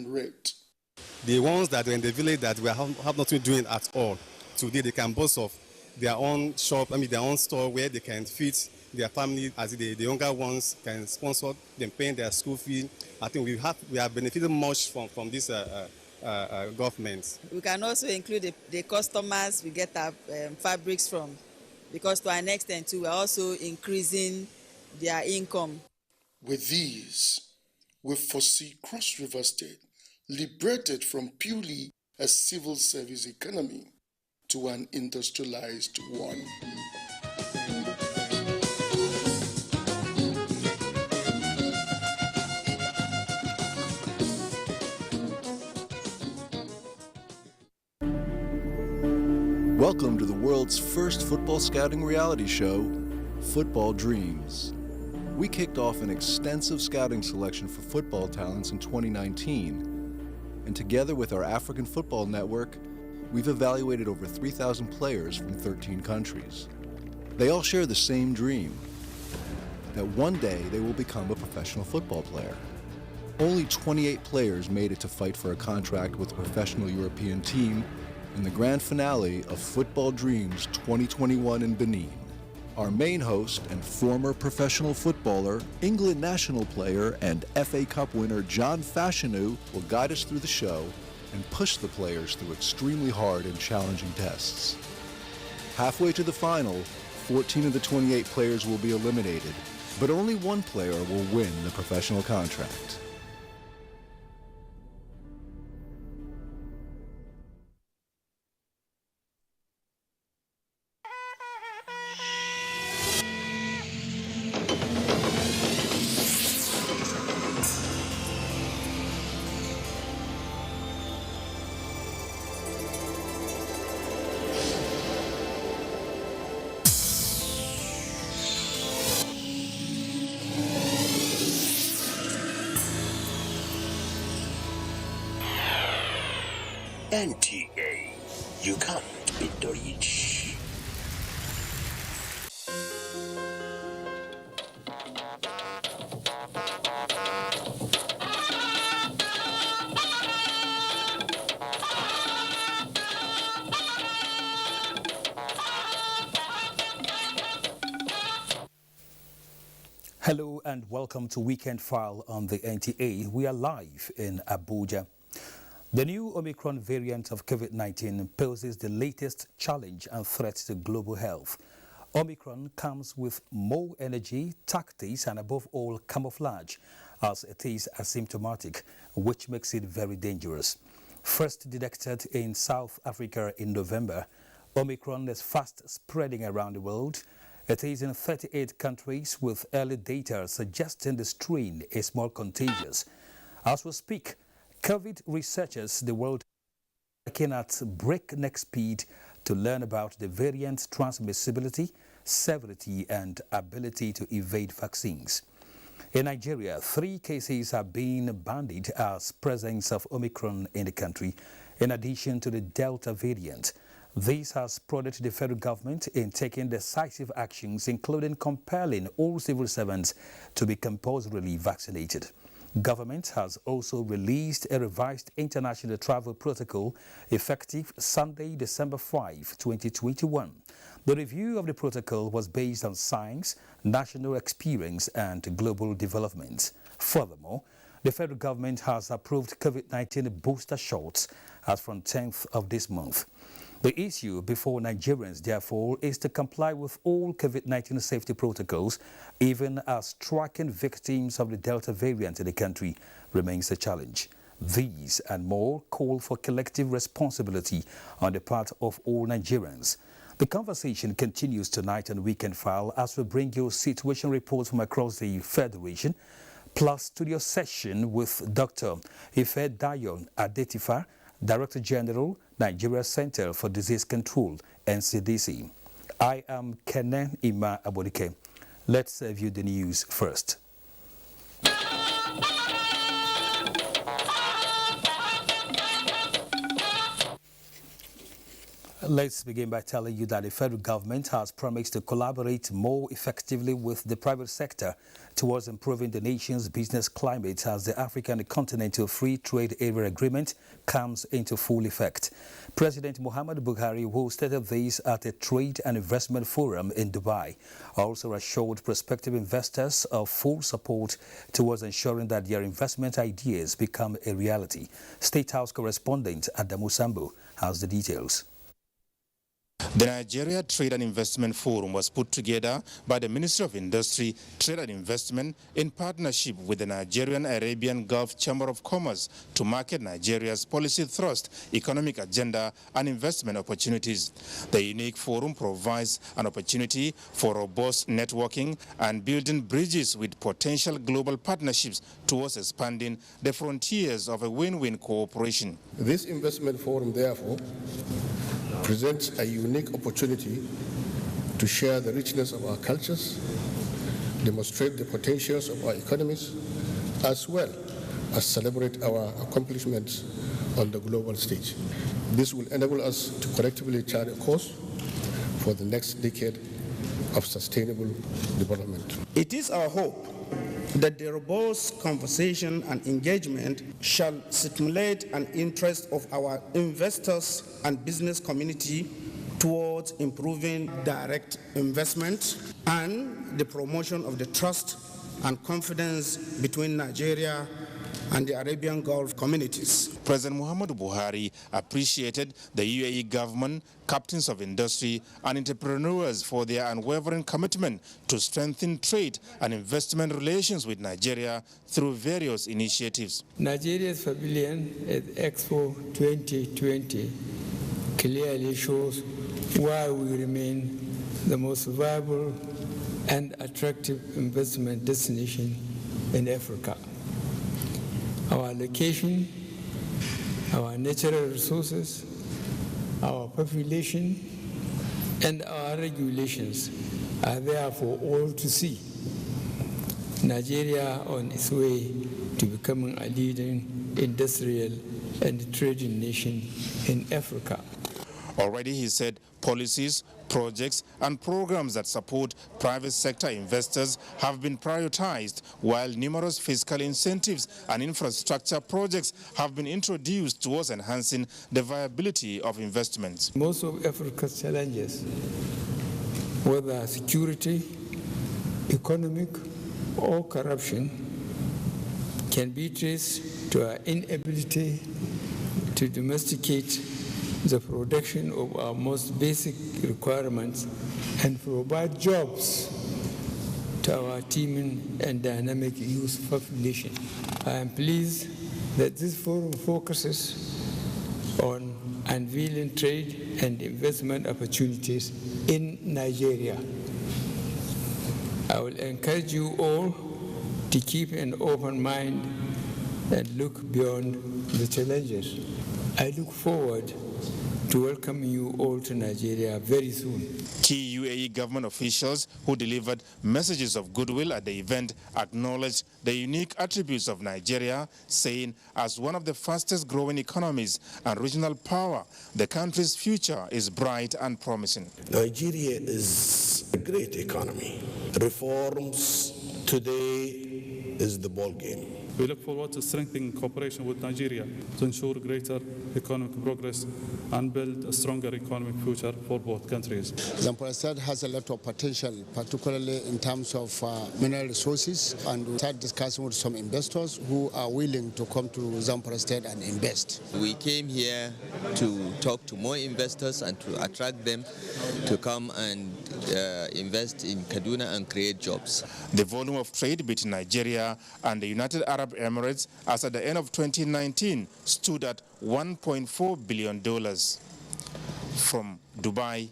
rate. The ones that were in the village that we have nothing doing at all, today they can boast of their own shop, their own store where they can feed their family, as the younger ones can sponsor them paying their school fee. I think we have benefited much from this government. We can also include the customers we get our fabrics from, because to an extent too, we're also increasing their income. With these, we foresee Cross River State liberated from purely a civil service economy to an industrialized one. Welcome to the world's first football scouting reality show, Football Dreams. We kicked off an extensive scouting selection for football talents in 2019, and together with our African Football Network, we've evaluated over 3,000 players from 13 countries. They all share the same dream, that one day they will become a professional football player. Only 28 players made it to fight for a contract with a professional European team in the grand finale of Football Dreams 2021 in Benin. Our main host and former professional footballer, England national player, and FA Cup winner John Fashanu will guide us through the show and push the players through extremely hard and challenging tests. Halfway to the final, 14 of the 28 players will be eliminated, but only one player will win the professional contract. NTA, you can't beat the rich. Hello and welcome to Weekend File on the NTA. We are live in Abuja. The new Omicron variant of COVID-19 poses the latest challenge and threat to global health. Omicron comes with more energy, tactics, and above all, camouflage, as it is asymptomatic, which makes it very dangerous. First detected in South Africa in November, Omicron is fast spreading around the world. It is in 38 countries, with early data suggesting the strain is more contagious. As we speak, COVID researchers the world are working at breakneck speed to learn about the variant's transmissibility, severity, and ability to evade vaccines. In Nigeria, 3 cases are being bandied as presence of Omicron in the country, in addition to the Delta variant. This has prodded the federal government in taking decisive actions, including compelling all civil servants to be compulsorily vaccinated. Government has also released a revised international travel protocol effective Sunday, December 5, 2021. The review of the protocol was based on science, national experience, and global developments. Furthermore, the federal government has approved COVID-19 booster shots as from 10th of this month. The issue before Nigerians, therefore, is to comply with all COVID-19 safety protocols, even as tracking victims of the Delta variant in the country remains a challenge. These and more call for collective responsibility on the part of all Nigerians. The conversation continues tonight on Weekend File as we bring you situation reports from across the Federation, plus studio session with Dr. Ifedayo Adetifa, Director General, Nigeria Center for Disease Control, NCDC. I am Kenan Ima Abodike. Let's view the news first. Let's begin by telling you that the federal government has promised to collaborate more effectively with the private sector towards improving the nation's business climate as the African Continental Free Trade Area Agreement comes into full effect. President Muhammadu Buhari, who stated this at a trade and investment forum in Dubai, also assured prospective investors of full support towards ensuring that their investment ideas become a reality. State House correspondent Adamu Sambu has the details. The Nigeria Trade and Investment Forum was put together by the Ministry of Industry, Trade and Investment in partnership with the Nigerian Arabian Gulf Chamber of Commerce to market Nigeria's policy thrust, economic agenda and investment opportunities. The unique forum provides an opportunity for robust networking and building bridges with potential global partnerships towards expanding the frontiers of a win-win cooperation. This investment forum, therefore, presents a unique opportunity to share the richness of our cultures, demonstrate the potentials of our economies, as well as celebrate our accomplishments on the global stage. This will enable us to collectively chart a course for the next decade of sustainable development. It is our hope that the robust conversation and engagement shall stimulate an interest of our investors and business community towards improving direct investment and the promotion of the trust and confidence between Nigeria and the Arabian Gulf communities. President Muhammadu Buhari appreciated the UAE government, captains of industry and entrepreneurs for their unwavering commitment to strengthen trade and investment relations with Nigeria through various initiatives. Nigeria's pavilion at Expo 2020 clearly shows why we remain the most viable and attractive investment destination in Africa. Our location, our natural resources, our population, and our regulations are there for all to see. Nigeria on its way to becoming a leading industrial and trading nation in Africa. Already, he said, policies, projects and programs that support private sector investors have been prioritized, while numerous fiscal incentives and infrastructure projects have been introduced towards enhancing the viability of investments. Most of Africa's challenges, whether security, economic or corruption, can be traced to our inability to domesticate the production of our most basic requirements and provide jobs to our teeming and dynamic youth population. I am pleased that this forum focuses on unveiling trade and investment opportunities in Nigeria. I will encourage you all to keep an open mind and look beyond the challenges. I look forward to welcome you all to Nigeria very soon. Key UAE government officials who delivered messages of goodwill at the event acknowledged the unique attributes of Nigeria, saying, as one of the fastest growing economies and regional power, the country's future is bright and promising. Nigeria is a great economy. Reforms today is the ball game. We look forward to strengthening cooperation with Nigeria to ensure greater economic progress and build a stronger economic future for both countries. Zamfara State has a lot of potential, particularly in terms of mineral resources, and we start discussing with some investors who are willing to come to Zamfara State and invest. We came here to talk to more investors and to attract them to come and invest in Kaduna and create jobs. The volume of trade between Nigeria and the United Arab Emirates as at the end of 2019 stood at $1.4 billion. From Dubai,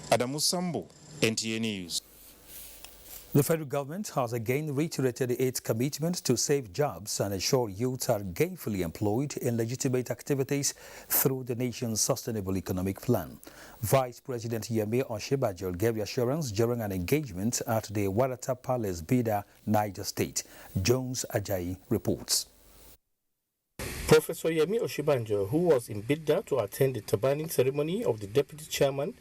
Adamu Sambo, NTA News. The federal government has again reiterated its commitment to save jobs and ensure youths are gainfully employed in legitimate activities through the nation's sustainable economic plan. Vice President Yemi Osinbajo gave assurance during an engagement at the Warata Palace, Bida, Niger State. Jones Ajayi reports. Professor Yemi Oshibanjo, who was in Bidda to attend the turbaning ceremony of the Deputy Chairman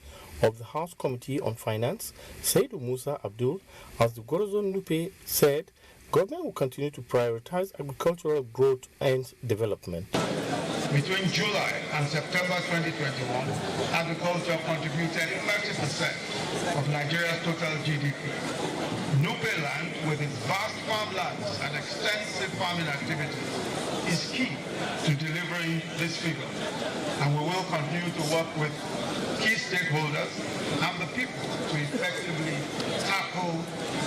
of the House Committee on Finance, Saidu Musa Abdul, as the Gorazon Nupe said, government will continue to prioritize agricultural growth and development. Between July and September 2021, agriculture contributed 30% of Nigeria's total GDP. Nupe land, with its vast farmlands and extensive farming activities, is key to delivering this figure, and we will continue to work with key stakeholders and the people to effectively tackle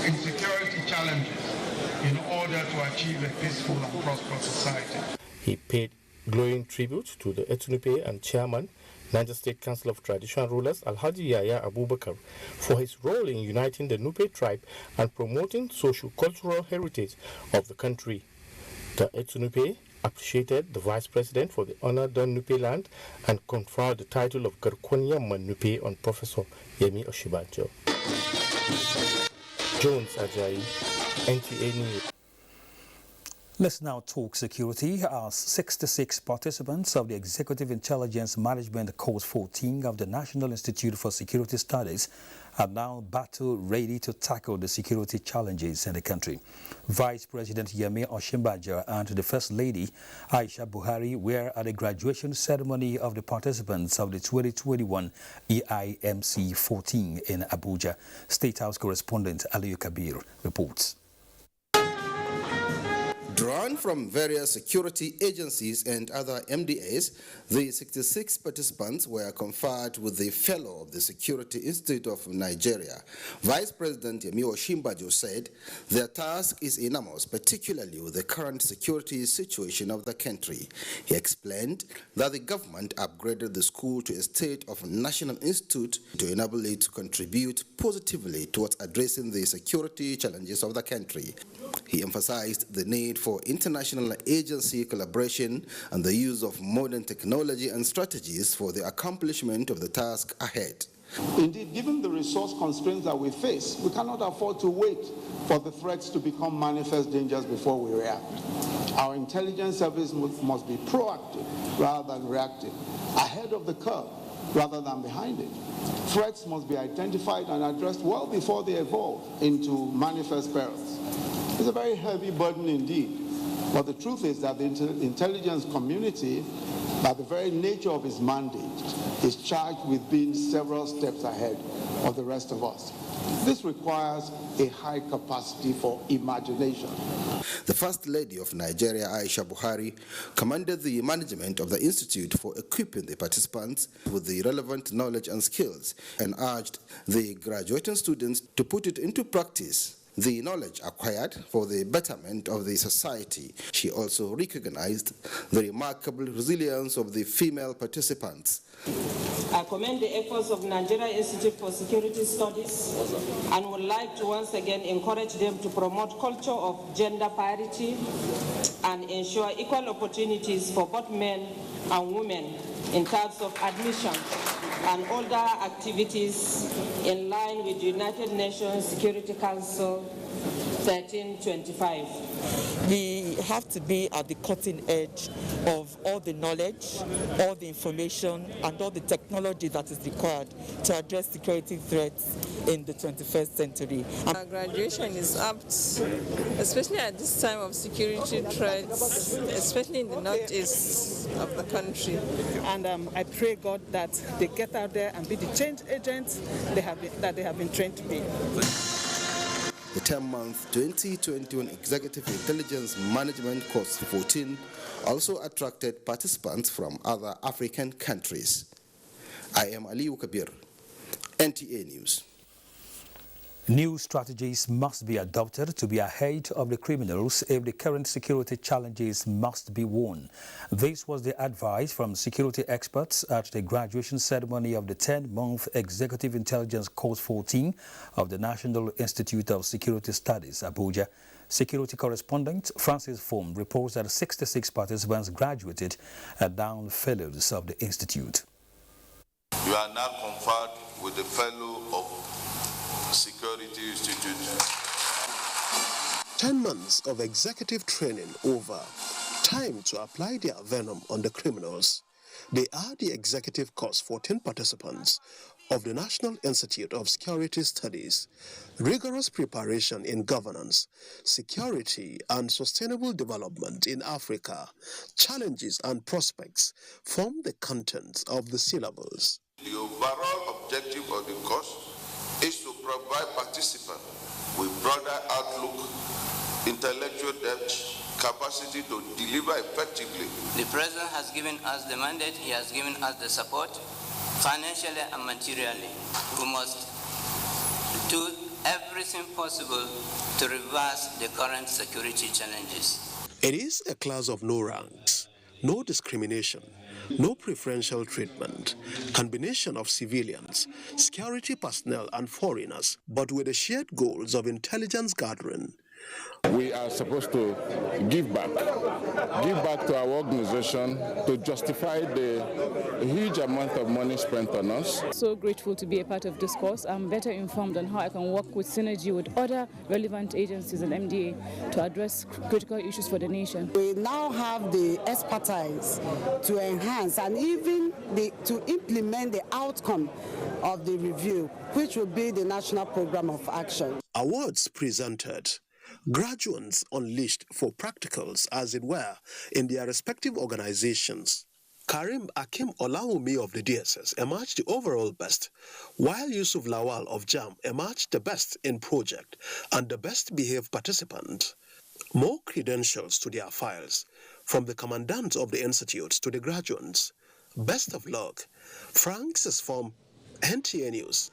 insecurity challenges in order to achieve a peaceful and prosperous society. He paid glowing tribute to the Etunupe and chairman, Niger State Council of Traditional Rulers, Alhaji Yaya Abubakar, for his role in uniting the Nupe tribe and promoting socio-cultural heritage of the country. The Etunupe appreciated the Vice President for the honor done Nupe land and conferred the title of Garkwonya Nupe on Professor Yemi Oshibanjo. Jones Ajayi, NTA News. Let's now talk security, as 66 participants of the Executive Intelligence Management Course 14 of the National Institute for Security Studies are now battle-ready to tackle the security challenges in the country. Vice President Yemi Oshibanjo and the First Lady Aisha Buhari were at the graduation ceremony of the participants of the 2021 EIMC 14 in Abuja. State House correspondent Aliyu Kabir reports. Drawn from various security agencies and other MDAs, the 66 participants were conferred with the Fellow of the Security Institute of Nigeria. Vice President Yemi Oshibanjo said their task is enormous, particularly with the current security situation of the country. He explained that the government upgraded the school to a state of national institute to enable it to contribute positively towards addressing the security challenges of the country. He emphasized the need for international agency collaboration and the use of modern technology and strategies for the accomplishment of the task ahead. Indeed, given the resource constraints that we face, we cannot afford to wait for the threats to become manifest dangers before we react. Our intelligence service must be proactive rather than reactive, ahead of the curve rather than behind it. Threats must be identified and addressed well before they evolve into manifest perils. It's a very heavy burden indeed, but the truth is that the intelligence community, by the very nature of its mandate, is charged with being several steps ahead of the rest of us. This requires a high capacity for imagination. The First Lady of Nigeria, Aisha Buhari, commended the management of the Institute for equipping the participants with the relevant knowledge and skills and urged the graduating students to put it into practice, the knowledge acquired for the betterment of the society. She also recognized the remarkable resilience of the female participants. I commend the efforts of Nigeria Institute for Security Studies and would like to once again encourage them to promote culture of gender parity and ensure equal opportunities for both men and women in terms of admission and other activities in line with the United Nations Security Council 1325. We have to be at the cutting edge of all the knowledge, all the information, and all the technology that is required to address security threats in the 21st century. Our graduation is apt, especially at this time of security threats, especially in the northeast of the country. And I pray God that they get out there and be the change agents that they have been trained to be. The 10-month 2021 Executive Intelligence Management Course 14 also attracted participants from other African countries. I am Aliyu Kabir, NTA News. New strategies must be adopted to be ahead of the criminals if the current security challenges must be won. This was the advice from security experts at the graduation ceremony of the 10-month Executive Intelligence Course 14 of the National Institute of Security Studies, Abuja. Security correspondent Francis Fom reports that 66 participants graduated and now fellows of the institute. You are now conferred with the Fellow of Security Institute. 10 months of executive training over. Time to apply their venom on the criminals. They are the executive cause 14 participants of the National Institute of Security Studies. Rigorous preparation in governance, security, and sustainable development in Africa, challenges and prospects form the content of the syllabus. The overall objective of the course is to provide participants with broader outlook, intellectual depth, capacity to deliver effectively. The President has given us the mandate, he has given us the support, financially and materially. We must do everything possible to reverse the current security challenges. It is a class of no ranks, no discrimination, no preferential treatment, combination of civilians, security personnel and foreigners, but with the shared goals of intelligence gathering. We are supposed to give back to our organization to justify the huge amount of money spent on us. So grateful to be a part of this course. I'm better informed on how I can work with synergy with other relevant agencies and MDA to address critical issues for the nation. We now have the expertise to enhance and even to implement the outcome of the review, which will be the National Program of Action. Awards presented. Graduates unleashed for practicals, as it were, in their respective organizations. Karim Akim Olawumi of the DSS emerged the overall best, while Yusuf Lawal of JAM emerged the best in project and the best behaved participant. More credentials to their files, from the commandant of the institutes to the graduates. Best of luck. Franks is from NTA News.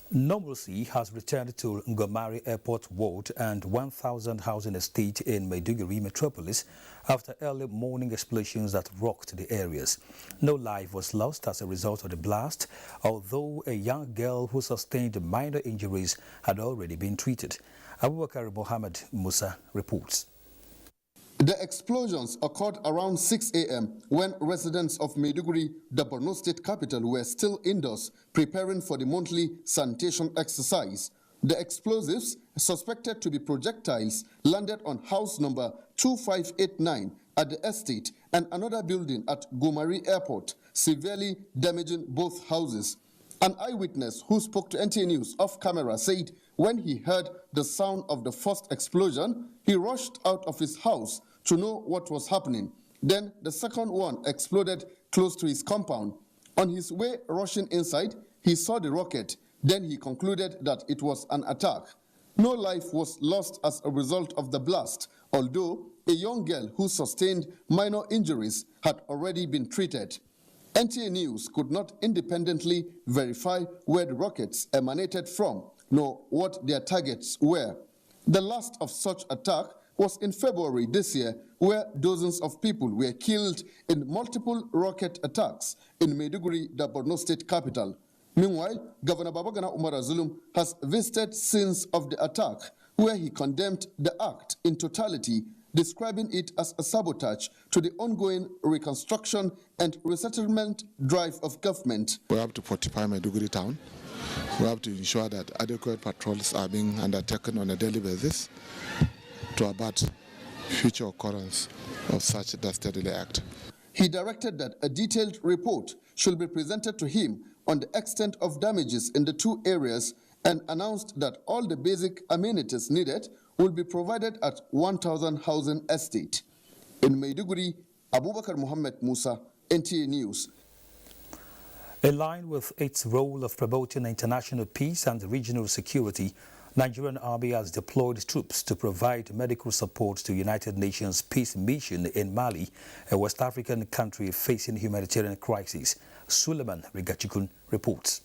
Normalcy has returned to Ngomari Airport Ward and 1,000 housing estate in Maiduguri metropolis after early morning explosions that rocked the areas. No life was lost as a result of the blast, although a young girl who sustained minor injuries had already been treated. Abubakar Mohammed Musa reports. The explosions occurred around 6 a.m. when residents of Maiduguri, the Borno state capital, were still indoors preparing for the monthly sanitation exercise. The explosives, suspected to be projectiles, landed on house number 2589 at the estate and another building at Gomari Airport, severely damaging both houses. An eyewitness who spoke to NTA News off camera said when he heard the sound of the first explosion, he rushed out of his house to know what was happening. Then the second one exploded close to his compound. On his way rushing inside, he saw the rocket. Then he concluded that it was an attack. No life was lost as a result of the blast, although a young girl who sustained minor injuries had already been treated. NTA News could not independently verify where the rockets emanated from, nor what their targets were. The last of such attack was in February this year, where dozens of people were killed in multiple rocket attacks in Maiduguri, the Borno state capital. Meanwhile, Governor Babagana Umar Zulum has visited scenes of the attack, where he condemned the act in totality, describing it as a sabotage to the ongoing reconstruction and resettlement drive of government. We have to fortify Maiduguri town. We have to ensure that adequate patrols are being undertaken on a daily basis to avert future occurrence of such a dastardly act. He directed that a detailed report should be presented to him on the extent of damages in the two areas and announced that all the basic amenities needed will be provided at 1,000 housing estate. In Maiduguri, Abubakar Mohammed Musa, NTA News. In line with its role of promoting international peace and regional security, Nigerian Army has deployed troops to provide medical support to United Nations peace mission in Mali, a West African country facing humanitarian crisis. Suleiman Rigachikun reports.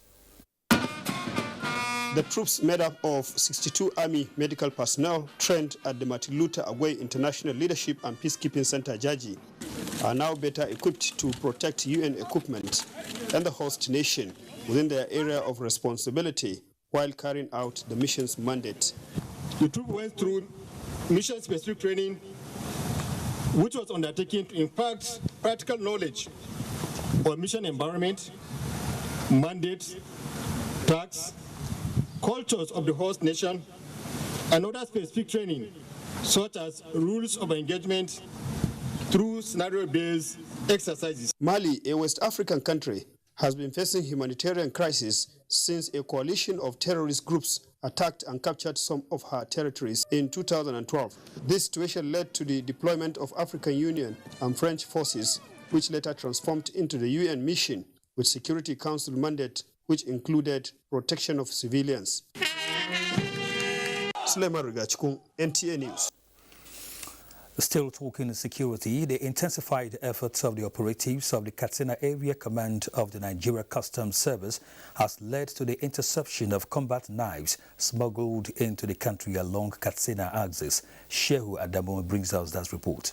The troops made up of 62 Army medical personnel trained at the Martin Luther Agway International Leadership and Peacekeeping Center, Jaji, are now better equipped to protect UN equipment and the host nation within their area of responsibility while carrying out the mission's mandate. The troop went through mission-specific training, which was undertaken to impart practical knowledge on mission environment, mandates, tasks, cultures of the host nation, and other specific training, such as rules of engagement, through scenario-based exercises. Mali, a West African country, has been facing humanitarian crisis since a coalition of terrorist groups attacked and captured some of her territories in 2012. This situation led to the deployment of African Union and French forces, which later transformed into the UN mission with Security Council mandate, which included protection of civilians. Suleiman Rigachkun, NTA News. Still talking security, the intensified efforts of the operatives of the Katsina Area Command of the Nigeria Customs Service has led to the interception of combat knives smuggled into the country along Katsina axis. Shehu Adamu brings us that report.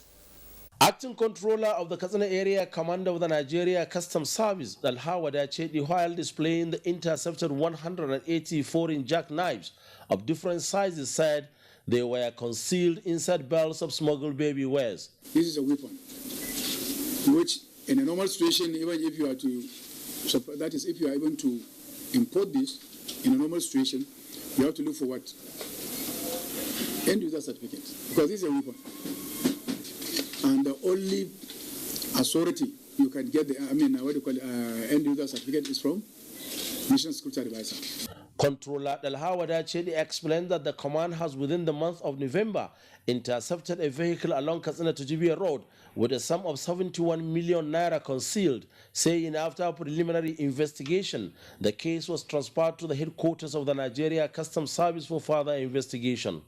Acting Controller of the Katsina Area Commander of the Nigeria Customs Service, Al-Hawad Achedi, while displaying the intercepted 180 foreign jackknives of different sizes, said they were concealed inside belts of smuggled baby wares. This is a weapon, which in a normal situation, even if you are to, that is, if you are able to import this in a normal situation, you have to look for what? End user certificate, because this is a weapon. And the only authority you can get the, end user certificate is from National Security Advisor. Controller Al-Hawad Achedi explained that the command has, within the month of November, intercepted a vehicle along Katsina to Jibia Road with a sum of 71 million naira concealed, saying after preliminary investigation, the case was transferred to the headquarters of the Nigeria Customs Service for further investigation.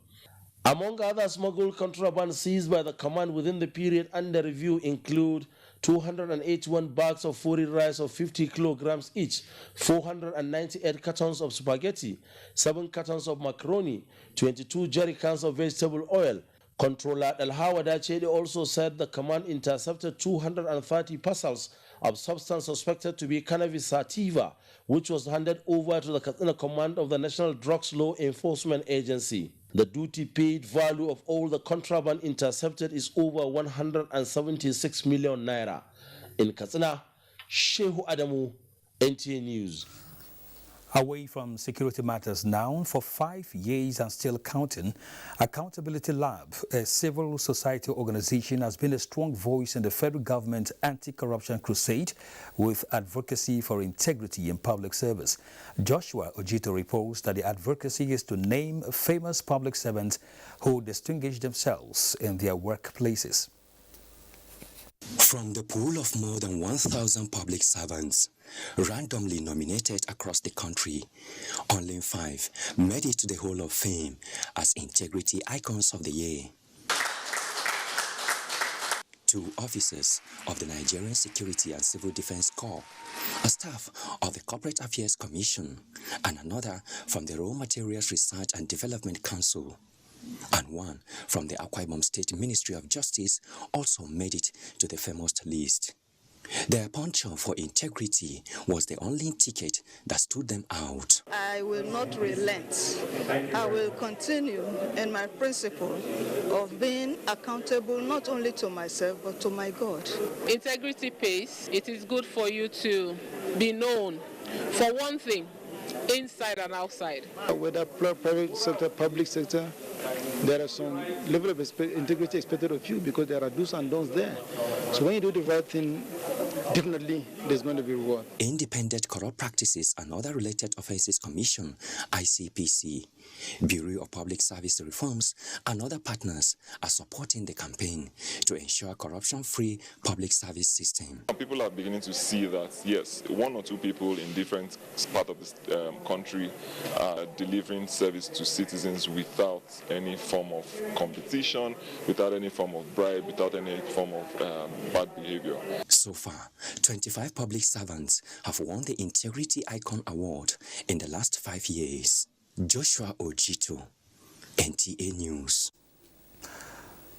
Among other smuggled contraband seized by the command within the period under review include 281 bags of foreign rice of 50 kilograms each, 498 cartons of spaghetti, 7 cartons of macaroni, 22 jerry cans of vegetable oil. Controller Al-Hawad Achedi also said the command intercepted 230 parcels of substance suspected to be cannabis sativa, which was handed over to the Katsina Command of the National Drugs Law Enforcement Agency. The duty-paid value of all the contraband intercepted is over 176 million naira. In Katsina, Shehu Adamu, NTA News. Away from security matters now, for 5 years and still counting, Accountability Lab, a civil society organization, has been a strong voice in the federal government anti-corruption crusade with advocacy for integrity in public service. Joshua Ojito reports that the advocacy is to name famous public servants who distinguish themselves in their workplaces. From the pool of more than 1,000 public servants randomly nominated across the country, only 5 made it to the Hall of Fame as Integrity Icons of the Year. 2 officers of the Nigerian Security and Civil Defense Corps, a staff of the Corporate Affairs Commission, and another from the Raw Materials Research and Development Council, and 1 from the Akwa Ibom State Ministry of Justice also made it to the famous list. Their penchant for integrity was the only ticket that stood them out. I will not relent. I will continue in my principle of being accountable not only to myself but to my God. Integrity pays. It is good for you to be known for one thing, inside and outside. Whether private sector, public sector, there are some level of integrity expected of you because there are do's and don'ts there. So when you do the right thing, definitely there's going to be reward. Independent Corrupt Practices and Other Related Offences Commission, ICPC, Bureau of Public Service Reforms, and other partners are supporting the campaign to ensure corruption-free public service system. People are beginning to see that, yes, 1 or 2 people in different parts of the country are delivering service to citizens without any form of competition, without any form of bribe, without any form of bad behavior. So far, 25 public servants have won the Integrity Icon Award in the last 5 years. Joshua Ojito, NTA News.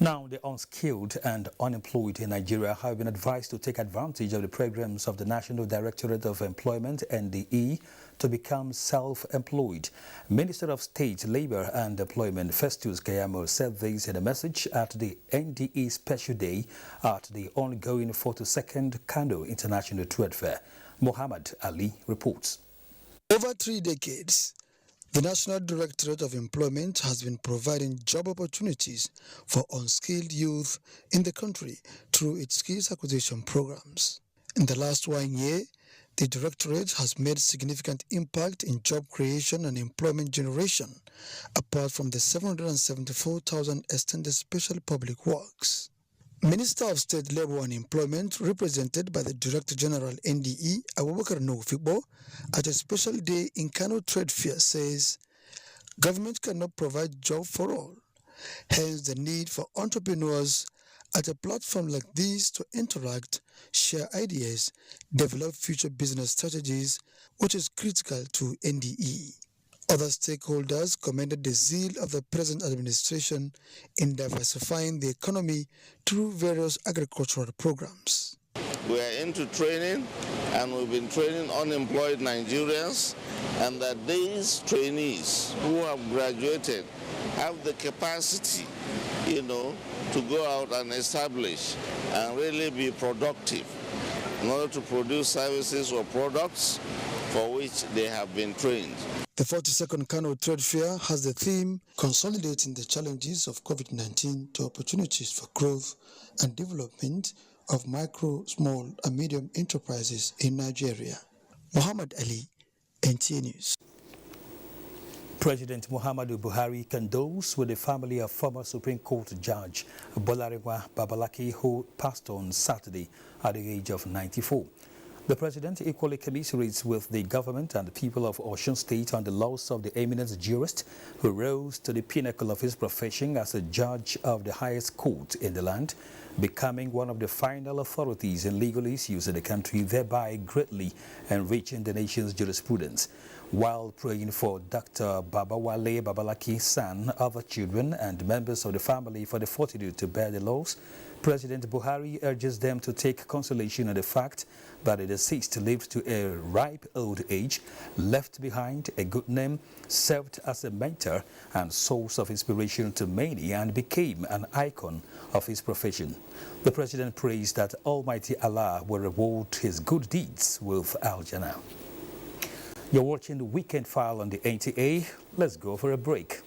Now, the unskilled and unemployed in Nigeria have been advised to take advantage of the programs of the National Directorate of Employment, NDE, to become self-employed. Minister of State, Labour and Employment Festus Kayamo said this in a message at the NDE Special Day at the ongoing 42nd Kano International Trade Fair. Muhammad Ali reports. Over 3 decades, The National Directorate of Employment has been providing job opportunities for unskilled youth in the country through its skills acquisition programs. In the last 1 year, the Directorate has made significant impact in job creation and employment generation, apart from the 774,000 extended special public works. Minister of State Labour and Employment, represented by the Director General NDE, Abubakar Nufibo, at a special day in Kano Trade Fair says, government cannot provide job for all, hence the need for entrepreneurs at a platform like this to interact, share ideas, develop future business strategies, which is critical to NDE. Other stakeholders commended the zeal of the present administration in diversifying the economy through various agricultural programs. We are into training, and we've been training unemployed Nigerians, and that these trainees who have graduated have the capacity, to go out and establish and really be productive in order to produce services or products for which they have been trained. The 42nd Kano Trade Fair has the theme Consolidating the Challenges of COVID-19 to Opportunities for Growth and Development of Micro, Small and Medium Enterprises in Nigeria. Muhammad Ali, NTA News. President Muhammadu Buhari condoles with the family of former Supreme Court Judge Bolarinwa Babalaki, who passed on Saturday at the age of 94. The president equally commiserates with the government and the people of Osun State on the loss of the eminent jurist who rose to the pinnacle of his profession as a judge of the highest court in the land, becoming one of the final authorities in legal issues in the country, thereby greatly enriching the nation's jurisprudence. While praying for Dr. Babawale Babalaki's son, other children, and members of the family for the fortitude to bear the loss, President Buhari urges them to take consolation in the fact that the deceased lived to a ripe old age, left behind a good name, served as a mentor and source of inspiration to many, and became an icon of his profession. The president prays that Almighty Allah will reward his good deeds with Al-Jannah. You're watching the Weekend File on the NTA. Let's go for a break.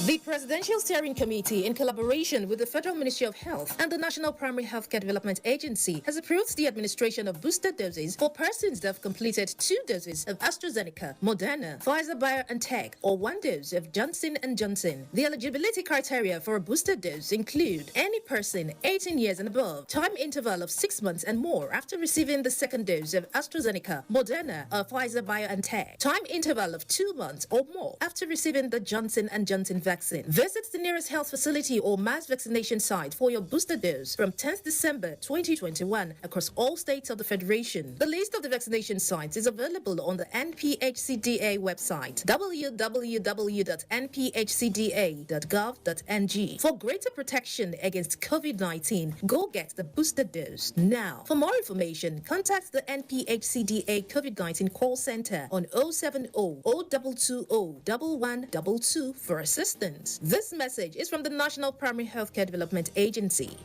The Presidential Steering Committee, in collaboration with the Federal Ministry of Health and the National Primary Healthcare Development Agency, has approved the administration of booster doses for persons that have completed 2 doses of AstraZeneca, Moderna, Pfizer-BioNTech, or 1 dose of Johnson & Johnson. The eligibility criteria for a booster dose include any person 18 years and above, time interval of 6 months and more after receiving the 2nd dose of AstraZeneca, Moderna, or Pfizer-BioNTech, time interval of 2 months or more after receiving the Johnson & Johnson vaccine. Visit the nearest health facility or mass vaccination site for your booster dose from 10th December 2021 across all states of the Federation. The list of the vaccination sites is available on the NPHCDA website, www.nphcda.gov.ng. For greater protection against COVID-19, go get the booster dose now. For more information, contact the NPHCDA COVID-19 call center on 070 0220 1122 for assistance. This message is from the National Primary Healthcare Development Agency.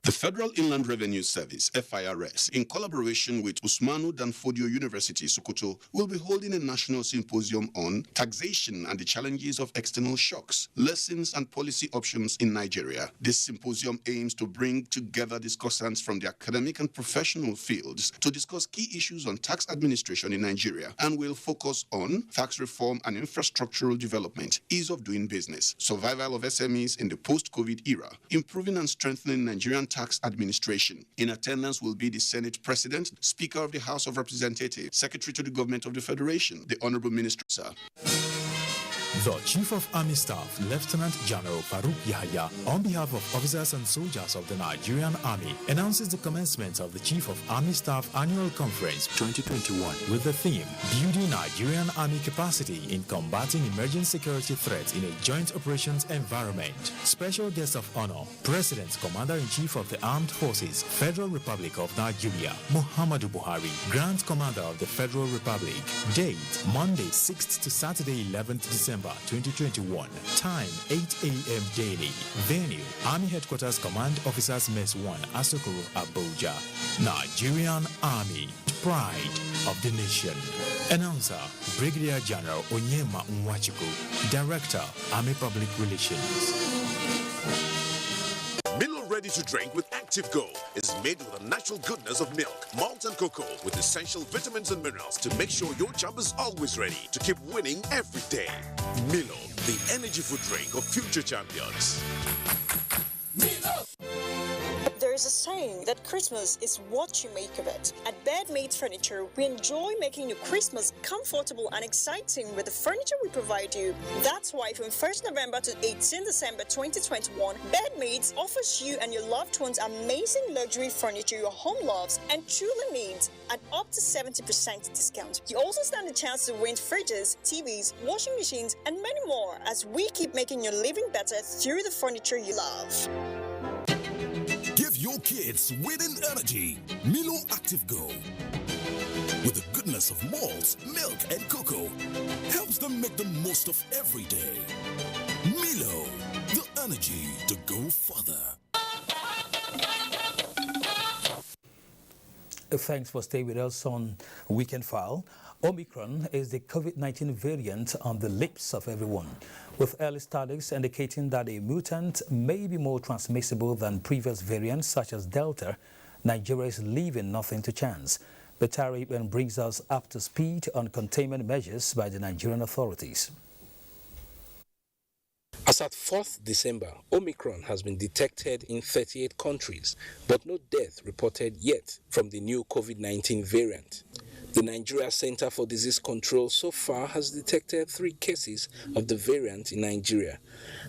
The The Federal Inland Revenue Service, FIRS, in collaboration with Usmanu Danfodio University, Sokoto, will be holding a national symposium on taxation and the challenges of external shocks, lessons and policy options in Nigeria. This symposium aims to bring together discussants from the academic and professional fields to discuss key issues on tax administration in Nigeria and will focus on tax reform and infrastructural development, ease of doing business, survival of SMEs in the post-COVID era, improving and strengthening Nigerian tax administration. In attendance will be the Senate President, Speaker of the House of Representatives, Secretary to the Government of the Federation, the Honorable Minister, sir. The Chief of Army Staff, Lieutenant General Farouk Yahya, on behalf of officers and soldiers of the Nigerian Army, announces the commencement of the Chief of Army Staff Annual Conference 2021 with the theme, Building Nigerian Army Capacity in Combating Emerging Security Threats in a Joint Operations Environment. Special guest of honor, President, Commander-in-Chief of the Armed Forces, Federal Republic of Nigeria, Muhammadu Buhari, Grand Commander of the Federal Republic. Date, Monday 6th to Saturday 11th December 2021. Time 8 a.m. daily. Venue Army Headquarters Command Officers Mess 1 Asokoro, Abuja. Nigerian Army, pride of the nation. Announcer Brigadier General Onyema Nwachukwu, Director Army Public Relations. Milo Ready to Drink with Active Go is made with the natural goodness of milk, malt and cocoa with essential vitamins and minerals to make sure your job is always ready to keep winning every day. Milo, the energy food drink of future champions. Milo! There is a saying that Christmas is what you make of it. At Bedmates Furniture, we enjoy making your Christmas comfortable and exciting with the furniture we provide you. That's why from 1st November to 18 December 2021, Bedmates offers you and your loved ones amazing luxury furniture your home loves and truly needs at up to 70% discount. You also stand a chance to win fridges, TVs, washing machines, and many more as we keep making your living better through the furniture you love. Give your kids winning energy. Milo Active Go. With the goodness of malts, milk, and cocoa, helps them make the most of every day. Milo, the energy to go further. Thanks for staying with us on Weekend File. Omicron is the COVID-19 variant on the lips of everyone, with early studies indicating that a mutant may be more transmissible than previous variants such as Delta. Nigeria is leaving nothing to chance. Betari brings us up to speed on containment measures by the Nigerian authorities. As at 4th December, Omicron has been detected in 38 countries, but no death reported yet from the new COVID-19 variant. The Nigeria Center for Disease Control so far has detected 3 cases of the variant in Nigeria.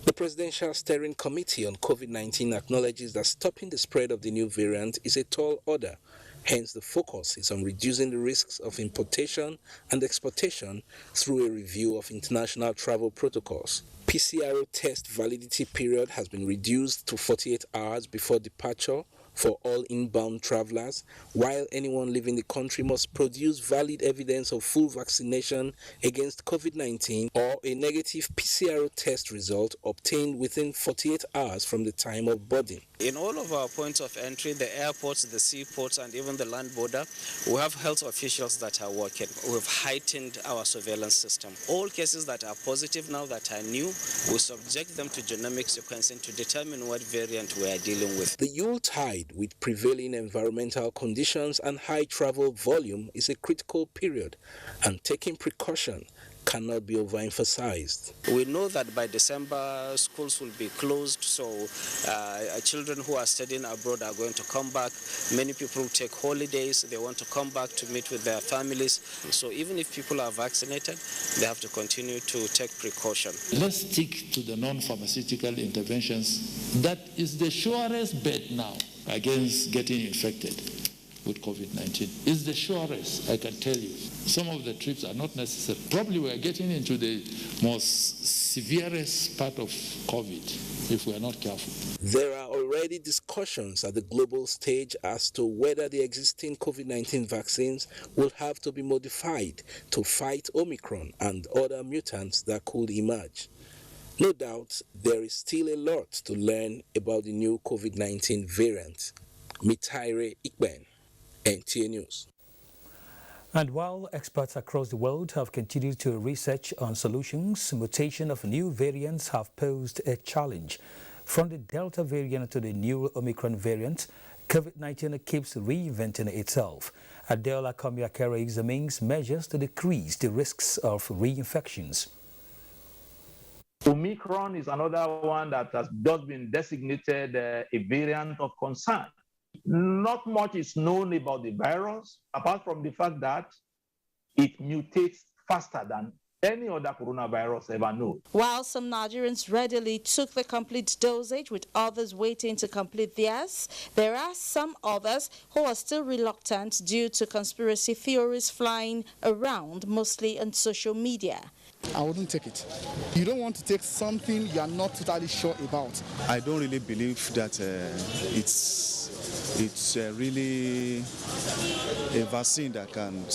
The Presidential Steering Committee on COVID-19 acknowledges that stopping the spread of the new variant is a tall order. Hence, the focus is on reducing the risks of importation and exportation through a review of international travel protocols. PCR test validity period has been reduced to 48 hours before departure for all inbound travelers, while anyone leaving the country must produce valid evidence of full vaccination against COVID-19 or a negative PCR test result obtained within 48 hours from the time of boarding. In all of our points of entry, the airports, the seaports, and even the land border, we have health officials that are working. We've heightened our surveillance system. All cases that are positive now that are new, we subject them to genomic sequencing to determine what variant we are dealing with. The Yuletide, with prevailing environmental conditions and high travel volume, is a critical period, and taking precaution cannot be overemphasized. We know that by December schools will be closed, so children who are studying abroad are going to come back. Many people take holidays, they want to come back to meet with their families. So even if people are vaccinated, they have to continue to take precaution. Let's stick to the non-pharmaceutical interventions. That is the surest bet now against getting infected with COVID-19. It's the surest, I can tell you. Some of the trips are not necessary. Probably we are getting into the most severest part of COVID if we are not careful. There are already discussions at the global stage as to whether the existing COVID-19 vaccines will have to be modified to fight Omicron and other mutants that could emerge. No doubt, there is still a lot to learn about the new COVID-19 variant. Mitaire Ikben, NTA News. And while experts across the world have continued to research on solutions, mutation of new variants have posed a challenge. From the Delta variant to the new Omicron variant, COVID-19 keeps reinventing itself. Adela Komiakere examines measures to decrease the risks of reinfections. Omicron is another one that has just been designated a variant of concern. Not much is known about the virus, apart from the fact that it mutates faster than any other coronavirus ever known. While some Nigerians readily took the complete dosage, with others waiting to complete theirs, there are some others who are still reluctant due to conspiracy theories flying around, mostly on social media. I wouldn't take it. You don't want to take something you are not totally sure about. I don't really believe that it's really a vaccine that can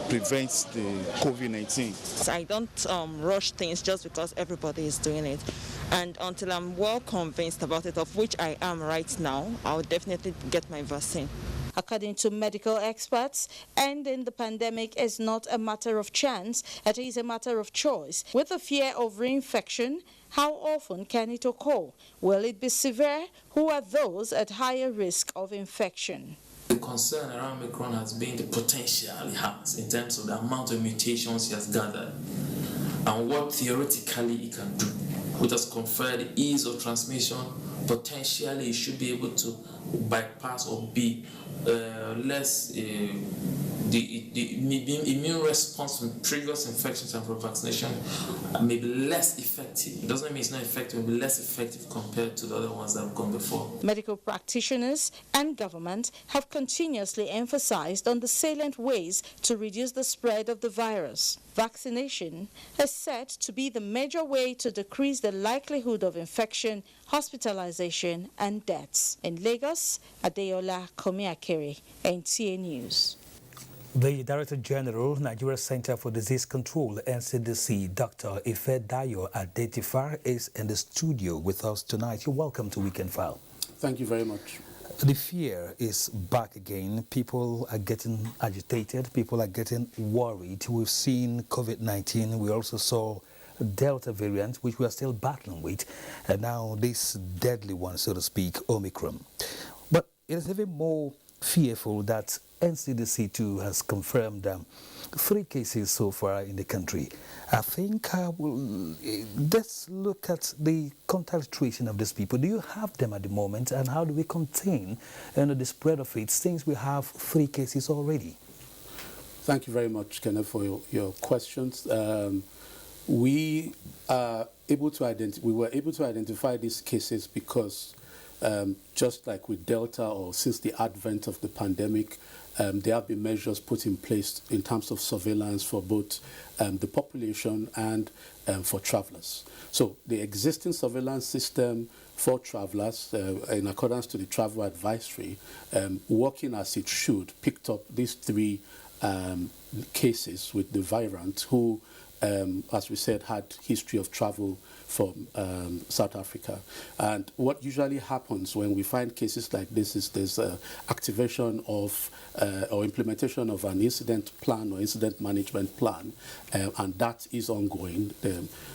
prevent the COVID-19. I don't rush things just because everybody is doing it. And until I'm well convinced about it, of which I am right now, I'll definitely get my vaccine. According to medical experts, ending the pandemic is not a matter of chance, it is a matter of choice. With the fear of reinfection, how often can it occur? Will it be severe? Who are those at higher risk of infection? The concern around Omicron has been the potential it has in terms of the amount of mutations it has gathered and what theoretically it can do, which has conferred the ease of transmission. Potentially it should be able to bypass or be less the immune response from previous infections and from vaccination may be less effective. It doesn't mean it's not effective, it will be less effective compared to the other ones that have gone before. Medical practitioners and government have continuously emphasized on the salient ways to reduce the spread of the virus. Vaccination is said to be the major way to decrease the likelihood of infection, hospitalization, and deaths. In Lagos, Adeola Komiakere, NTA News. The Director General, Nigeria Center for Disease Control, NCDC, Dr. Ifedayo Adetifa, is in the studio with us tonight. You're welcome to Weekend File. Thank you very much. The fear is back again. People are getting agitated. People are getting worried. We've seen COVID-19. We also saw Delta variant, which we are still battling with. And now this deadly one, so to speak, Omicron. But it is even more fearful that NCDC too has confirmed 3 cases so far in the country. I think let's look at the contact tracing of these people. Do you have them at the moment, and how do we contain the spread of it since we have 3 cases already? Thank you very much, Kenneth, for your questions. We were able to identify these cases because just like with Delta, or since the advent of the pandemic, there have been measures put in place in terms of surveillance for both the population and for travelers. So the existing surveillance system for travelers, in accordance to the travel advisory, working as it should, picked up these 3 cases with the variant who, as we said, had history of travel from South Africa. And what usually happens when we find cases like this is there's activation of or implementation of an incident plan or incident management plan, and that is ongoing.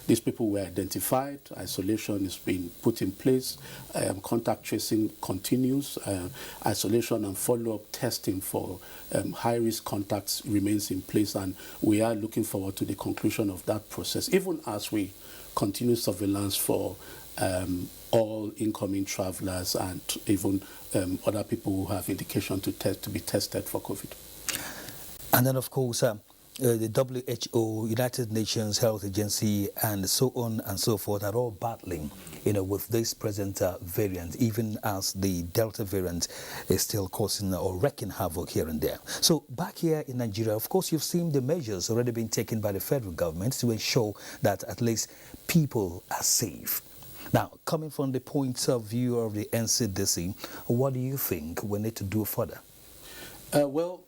These people were identified, isolation is being put in place, contact tracing continues, isolation and follow-up testing for high-risk contacts remains in place, and we are looking forward to the conclusion of that process, even as we continue surveillance for all incoming travelers and even other people who have indication to be tested for COVID. And then, of course, the WHO, United Nations Health Agency, and so on and so forth are all battling, with this present variant, even as the Delta variant is still causing or wreaking havoc here and there. So back here in Nigeria, of course, you've seen the measures already being taken by the federal government to ensure that at least people are safe. Now, coming from the point of view of the NCDC, what do you think we need to do further? Well,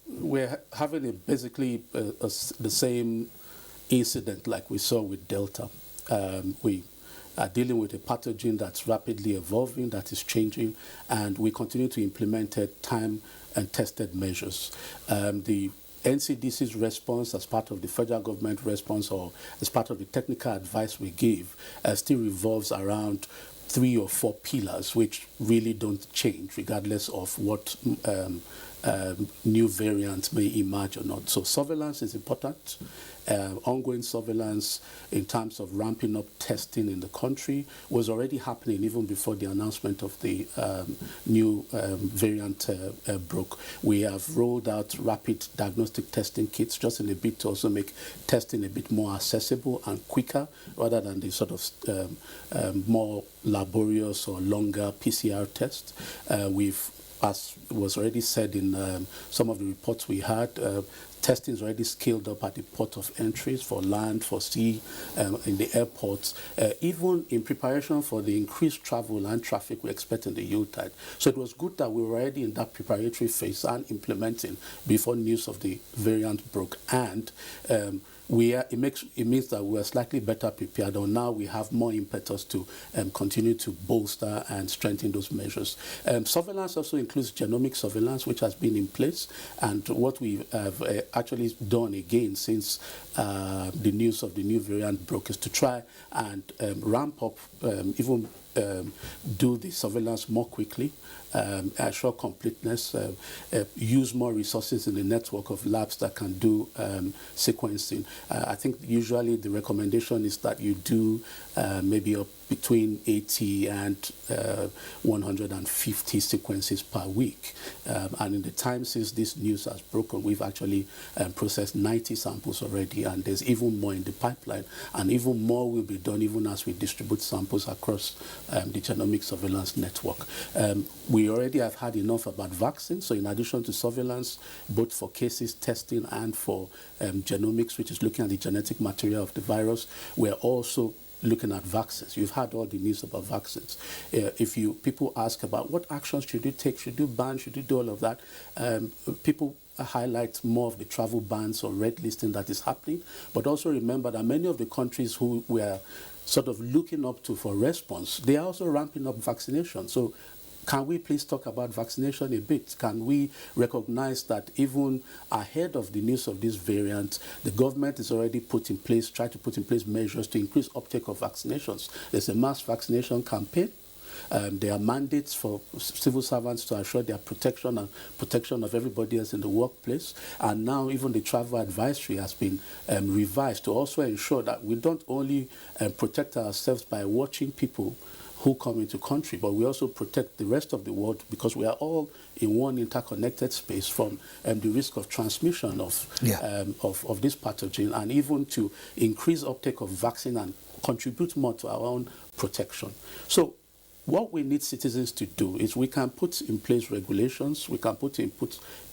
we're having basically the same incident like we saw with Delta. we are dealing with a pathogen that's rapidly evolving, that is changing, and we continue to implement time and tested measures. The NCDC's response as part of the federal government response or as part of the technical advice we give still revolves around 3 or 4 pillars, which really don't change regardless of what new variants may emerge or not. So surveillance is important. Ongoing surveillance in terms of ramping up testing in the country was already happening even before the announcement of the new variant broke. We have rolled out rapid diagnostic testing kits just in a bit to also make testing a bit more accessible and quicker rather than the sort of more laborious or longer PCR tests. As was already said in some of the reports we had, testing is already scaled up at the port of entries for land, for sea, in the airports, even in preparation for the increased travel and traffic we expect in the Yuletide. So it was good that we were already in that preparatory phase and implementing before news of the variant broke. And it means that we are slightly better prepared, or now we have more impetus to continue to bolster and strengthen those measures. Surveillance also includes genomic surveillance, which has been in place, and what we have actually done again since the news of the new variant broke is to try and ramp up, even do the surveillance more quickly, assure completeness, use more resources in the network of labs that can do sequencing. I think usually the recommendation is that you do maybe up between 80 and 150 sequences per week. And in the time since this news has broken, we've actually processed 90 samples already, and there's even more in the pipeline, and even more will be done even as we distribute samples across the genomic surveillance network. We already have had enough about vaccines, so in addition to surveillance, both for cases testing and for genomics, which is looking at the genetic material of the virus, we're also looking at vaccines. You've had all the news about vaccines. People ask about what actions should you take, should you ban, should you do all of that, people highlight more of the travel bans or red listing that is happening, but also remember that many of the countries who were sort of looking up to for response, they are also ramping up vaccination. So can we please talk about vaccination a bit? Can we recognize that even ahead of the news of this variant, the government is already trying to put in place measures to increase uptake of vaccinations? There's a mass vaccination campaign. There are mandates for civil servants to assure their protection and protection of everybody else in the workplace. And now even the travel advisory has been revised to also ensure that we don't only protect ourselves by watching people who come into country, but we also protect the rest of the world, because we are all in one interconnected space from the risk of transmission of this pathogen, and even to increase uptake of vaccine and contribute more to our own protection. So what we need citizens to do is we can put in place regulations, we can put in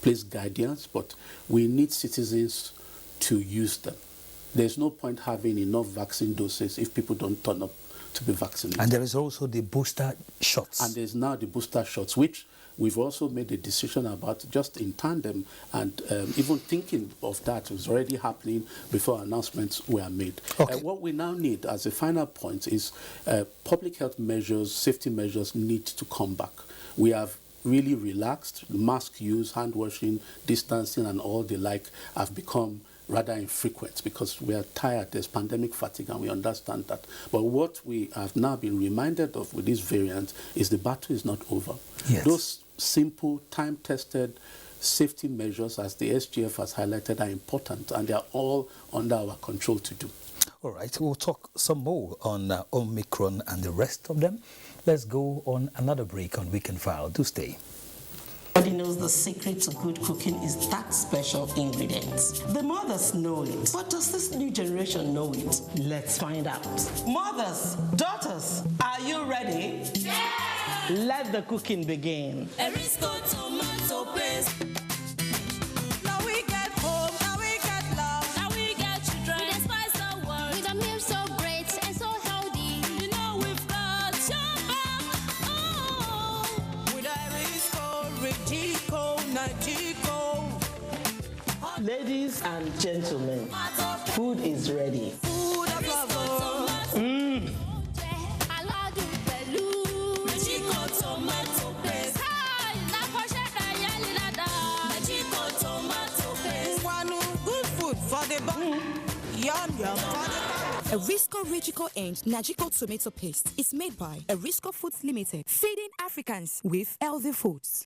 place guidance, but we need citizens to use them. There's no point having enough vaccine doses if people don't turn up to be vaccinated. And there is also the booster shots. And there's now the booster shots, which we've also made a decision about just in tandem, and even thinking of that was already happening before announcements were made. Okay. What we now need as a final point is public health measures, safety measures need to come back. We have really relaxed. Mask use, hand washing, distancing, and all the like have become rather infrequent because we are tired. There's pandemic fatigue, and we understand that. But what we have now been reminded of with this variant is the battle is not over. Yes. Those simple, time-tested safety measures, as the SGF has highlighted, are important, and they are all under our control to do. All right, we'll talk some more on Omicron and the rest of them. Let's go on another break on Weekend File. Do stay. Everybody knows the secret to good cooking is that special ingredient. The mothers know it, but does this new generation know it? Let's find out. Mothers, daughters, are you ready? Yeah! Let the cooking begin. Erisco tomato paste. Now we get home, now we get love, now we get children. We spice the world with a meal so great and so healthy. You know we've got your back. Oh, with Erisco, Rigico, Nagico. Ladies and gentlemen, food is ready. Food of love. Erisco Richico and Nagico tomato paste is made by Erisco Foods Limited, feeding Africans with healthy foods.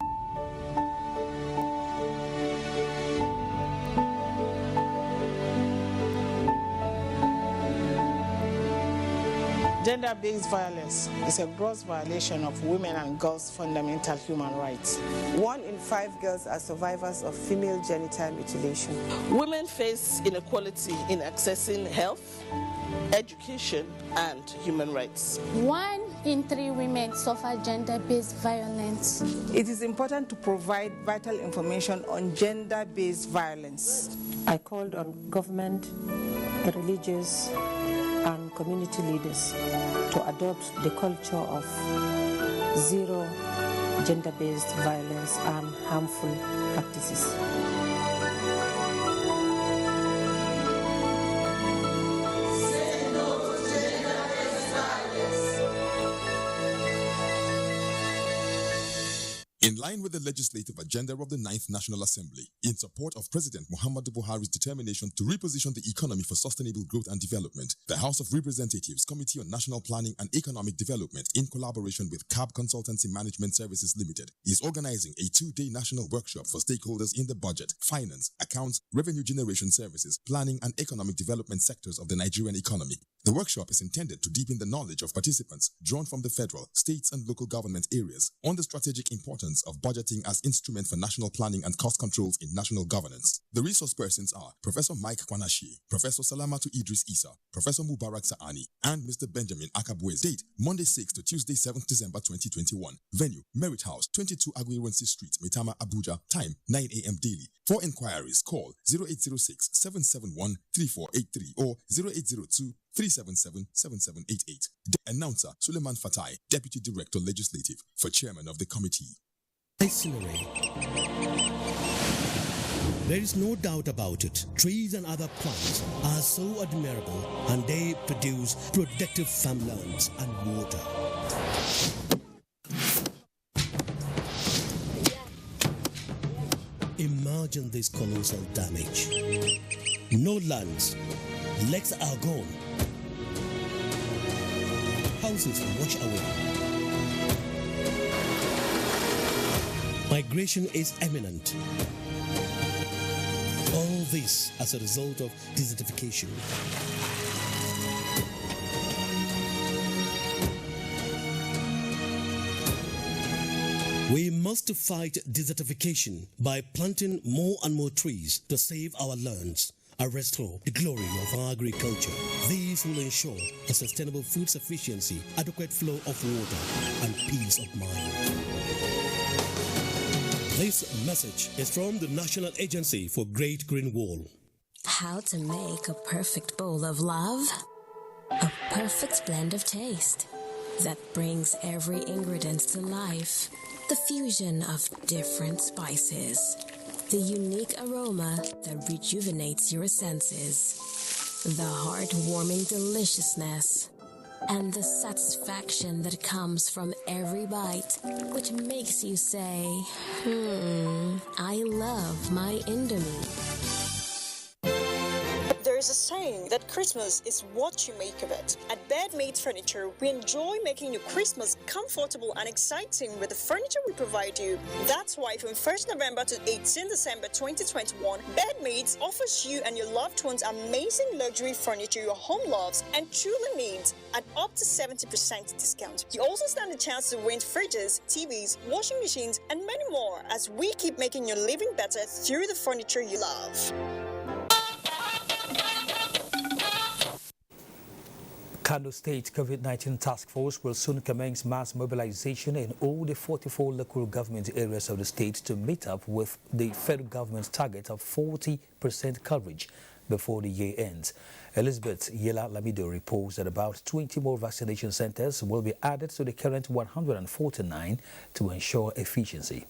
Gender-based violence is a gross violation of women and girls' fundamental human rights. 1 in 5 girls are survivors of female genital mutilation. Women face inequality in accessing health, education, and human rights. 1 in 3 women suffer gender-based violence. It is important to provide vital information on gender-based violence. I called on government, the religious, and community leaders to adopt the culture of zero gender-based violence and harmful practices. In line with the legislative agenda of the 9th National Assembly, in support of President Muhammadu Buhari's determination to reposition the economy for sustainable growth and development, the House of Representatives Committee on National Planning and Economic Development, in collaboration with CAB Consultancy Management Services Limited, is organizing a 2-day national workshop for stakeholders in the budget, finance, accounts, revenue generation services, planning and economic development sectors of the Nigerian economy. The workshop is intended to deepen the knowledge of participants drawn from the federal, states and local government areas on the strategic importance of budgeting as instrument for national planning and cost controls in national governance. The resource persons are Professor Mike Kwanashi, Professor Salamatu Idris Isa, Professor Mubarak Saani, and Mr. Benjamin Akabwez. Date, Monday 6th to Tuesday 7th December 2021. Venue, Merit House, 22 Agwiwensi Street, Maitama, Abuja. Time, 9 a.m. daily. For inquiries, call 0806-771-3483 or 0802-377-7788. Announcer Suleiman Fatai, Deputy Director Legislative for Chairman of the Committee. Scenery. There is no doubt about it. Trees and other plants are so admirable and they produce productive farmlands and water. Imagine this colossal damage. No lands, lakes are gone. Houses wash away. Migration is imminent. All this as a result of desertification. We must fight desertification by planting more and more trees to save our lands and restore the glory of our agriculture. These will ensure a sustainable food sufficiency, adequate flow of water, and peace of mind. This message is from the National Agency for Great Green Wall. How to make a perfect bowl of love? A perfect blend of taste that brings every ingredient to life. The fusion of different spices. The unique aroma that rejuvenates your senses. The heart-warming deliciousness. And the satisfaction that comes from every bite, which makes you say, I love my Indomie. There is a saying that Christmas is what you make of it. At Bedmade Furniture, we enjoy making your Christmas comfortable and exciting with the furniture we provide you. That's why from 1st November to 18 December 2021, Bedmade offers you and your loved ones amazing luxury furniture your home loves and truly needs at up to 70% discount. You also stand a chance to win fridges, TVs, washing machines, and many more as we keep making your living better through the furniture you love. Kano State COVID-19 Task Force will soon commence mass mobilization in all the 44 local government areas of the state to meet up with the federal government's target of 40% coverage before the year ends. Elizabeth Yela Lamido reports that about 20 more vaccination centers will be added to the current 149 to ensure efficiency.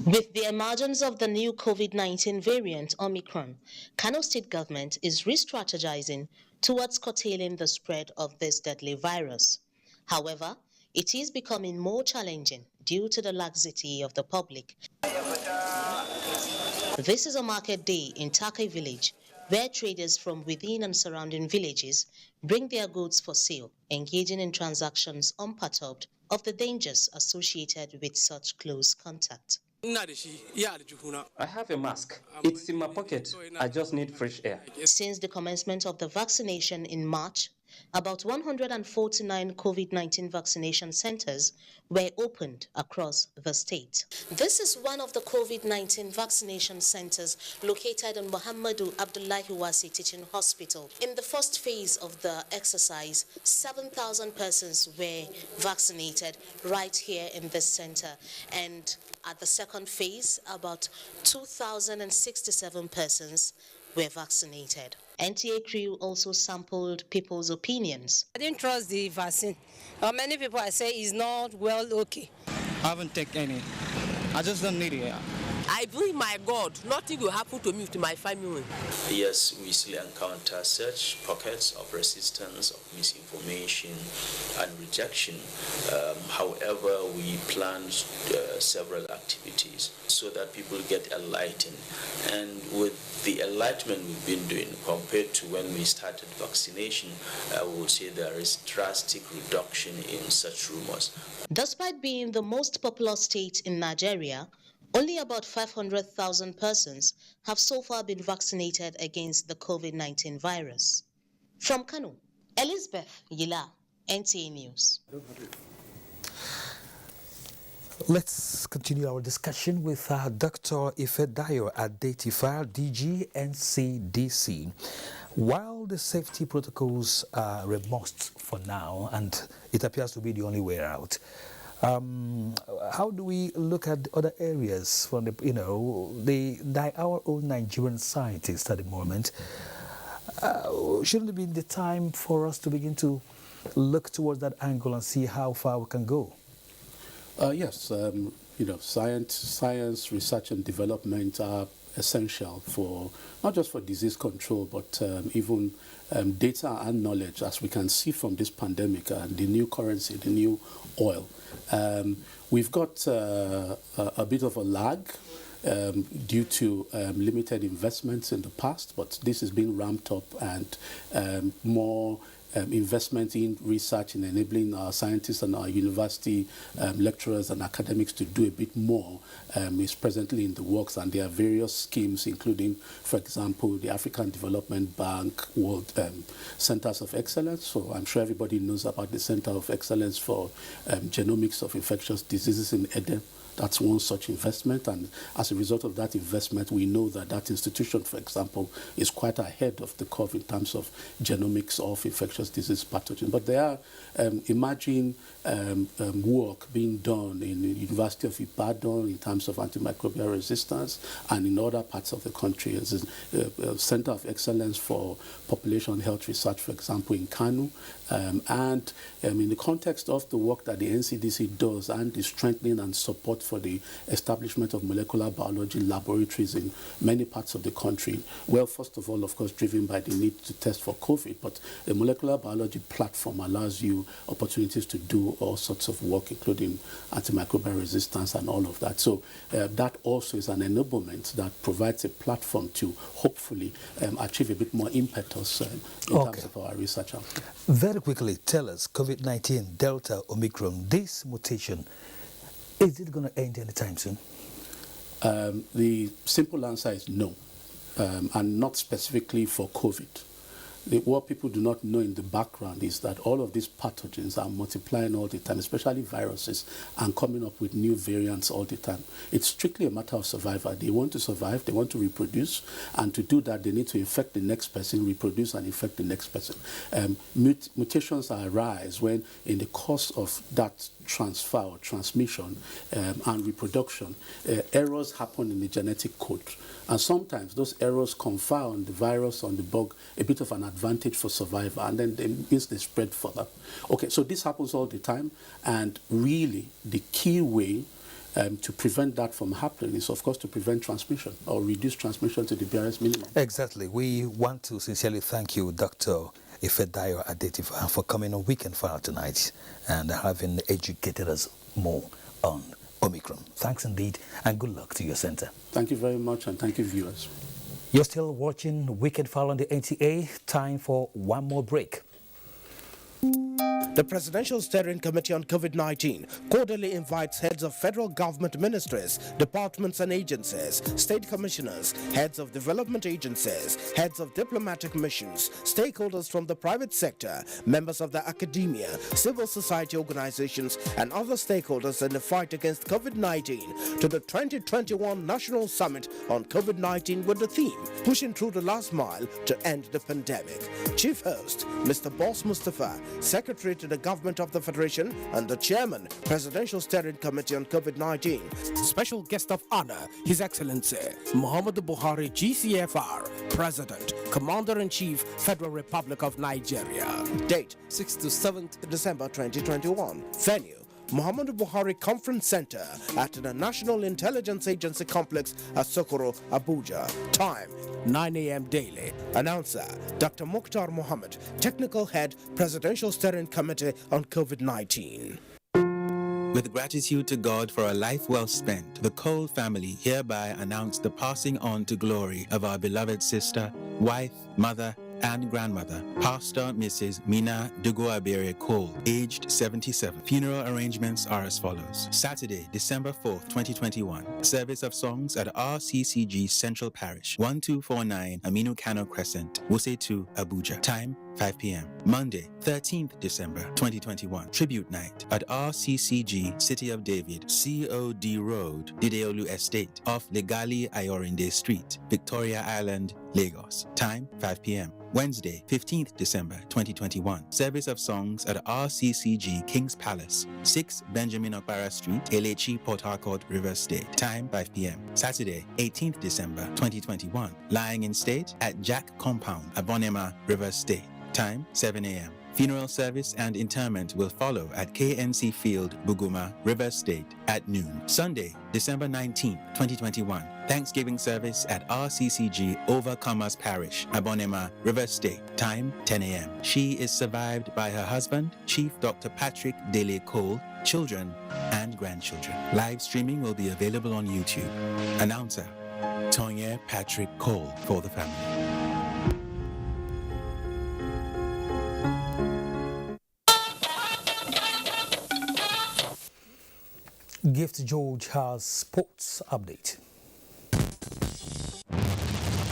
With the emergence of the new COVID-19 variant, Omicron, Kano State government is re-strategizing towards curtailing the spread of this deadly virus. However, it is becoming more challenging due to the laxity of the public. This is a market day in Takai village, where traders from within and surrounding villages bring their goods for sale, engaging in transactions unperturbed of the dangers associated with such close contact. I have a mask. It's in my pocket. I just need fresh air. Since the commencement of the vaccination in March, about 149 COVID-19 vaccination centers were opened across the state. This is one of the COVID-19 vaccination centers located in Muhammadu Abdullahi Wasi Teaching Hospital. In the first phase of the exercise, 7,000 persons were vaccinated right here in this center. And at the second phase, about 2,067 persons were vaccinated. NTA crew also sampled people's opinions. I didn't trust the vaccine. Many people I say is not well okay. I haven't taken any. I just don't need it. I believe my God, nothing will happen to me, to my family. Yes, we still encounter such pockets of resistance, of misinformation and rejection. However, we plan several activities so that people get enlightened. And with the enlightenment we've been doing compared to when we started vaccination, I would say there is drastic reduction in such rumors. Despite being the most populous state in Nigeria, only about 500,000 persons have so far been vaccinated against the COVID-19 virus. From Kano, Elizabeth Yila, NTA News. Let's continue our discussion with Dr. Ifedayo Adetifa, DG NCDC. While the safety protocols are a must for now, and it appears to be the only way out, how do we look at other areas from our own Nigerian scientists at the moment? Shouldn't it be the time for us to begin to look towards that angle and see how far we can go? Yes, science, research and development are essential for not just for disease control, but even data and knowledge, as we can see from this pandemic and the new currency, the new oil. We've got a bit of a lag due to limited investments in the past, but this is being ramped up, and more investment in research in enabling our scientists and our university lecturers and academics to do a bit more is presently in the works, and there are various schemes, including, for example, the African Development Bank World Centers of Excellence. So I'm sure everybody knows about the Center of Excellence for Genomics of Infectious Diseases in Eden. That's one such investment, and as a result of that investment, we know that that institution, for example, is quite ahead of the curve in terms of genomics of infectious disease pathogens. But there are emerging work being done in the University of Ibadan in terms of antimicrobial resistance, and in other parts of the country. There's a Center of Excellence for Population Health Research, for example, in Kano. And in the context of the work that the NCDC does and the strengthening and support for the establishment of molecular biology laboratories in many parts of the country, well, first of all, of course, driven by the need to test for COVID, but a molecular biology platform allows you opportunities to do all sorts of work, including antimicrobial resistance and all of that. So that also is an enablement that provides a platform to hopefully achieve a bit more impetus in terms of our research. Very quickly, tell us, COVID-19, Delta, Omicron, this mutation, is it going to end anytime soon? The simple answer is no, and not specifically for COVID. What people do not know in the background is that all of these pathogens are multiplying all the time, especially viruses, and coming up with new variants all the time. It's strictly a matter of survival. They want to survive, they want to reproduce, and to do that, they need to infect the next person, reproduce, and infect the next person. Mutations arise when, in the course of that transfer or transmission and reproduction, errors happen in the genetic code. And sometimes those errors confer on the virus, on the bug, a bit of an advantage for survival, and then they spread further. Okay, so this happens all the time, and really the key way to prevent that from happening is, of course, to prevent transmission or reduce transmission to the barest minimum. Exactly. We want to sincerely thank you, Dr. Ifedayo Adetifa, for coming on Weekend File tonight and having educated us more on Omicron. Thanks indeed, and good luck to your center. Thank you very much, and thank you, viewers. You're still watching Wicked File on the NTA. Time for one more break. The Presidential Steering Committee on COVID-19 quarterly invites heads of federal government ministries, departments and agencies, state commissioners, heads of development agencies, heads of diplomatic missions, stakeholders from the private sector, members of the academia, civil society organizations, and other stakeholders in the fight against COVID-19 to the 2021 National Summit on COVID-19 with the theme, Pushing Through the Last Mile to End the Pandemic. Chief host, Mr. Boss Mustafa, Secretary to the Government of the Federation and the Chairman, Presidential Steering Committee on COVID-19. Special guest of honor, His Excellency Muhammadu Buhari, GCFR, President, Commander-in-Chief, Federal Republic of Nigeria. Date, 6th to 7th December 2021. Venue, Muhammadu Buhari Conference Center at the National Intelligence Agency Complex at Sokoro, Abuja. Time, 9 a.m. daily. Announcer, Dr. Mukhtar Mohammed, Technical Head, Presidential Steering Committee on COVID-19. With gratitude to God for a life well spent, the Cole family hereby announce the passing on to glory of our beloved sister, wife, mother, and grandmother, Pastor Mrs. Mina Duguabere Cole, aged 77. Funeral arrangements are as follows. Saturday, December 4th, 2021. Service of songs at RCCG Central Parish, 1249 Aminu Kano Crescent, Wuse 2, Abuja. Time, 5 p.m. Monday, 13th December 2021. Tribute night at RCCG City of David, COD Road, Dideolu Estate, off Legali Ayorinde Street, Victoria Island, Lagos. Time, 5 p.m. Wednesday, 15th December 2021. Service of songs at RCCG King's Palace, 6 Benjamin Okpara Street, Elechi, Port Harcourt, Rivers State. Time, 5 p.m. Saturday, 18th December 2021. Lying in state at Jack Compound, Abonema, Rivers State. Time, 7 a.m. Funeral service and interment will follow at KNC Field, Buguma, Rivers State at noon. Sunday, December 19, 2021. Thanksgiving service at RCCG Overcomers Parish, Abonema, Rivers State. Time, 10 a.m. She is survived by her husband, Chief Dr. Patrick Dele Cole, children, and grandchildren. Live streaming will be available on YouTube. Announcer, Tonye Patrick Cole for the family. Gift George has sports update.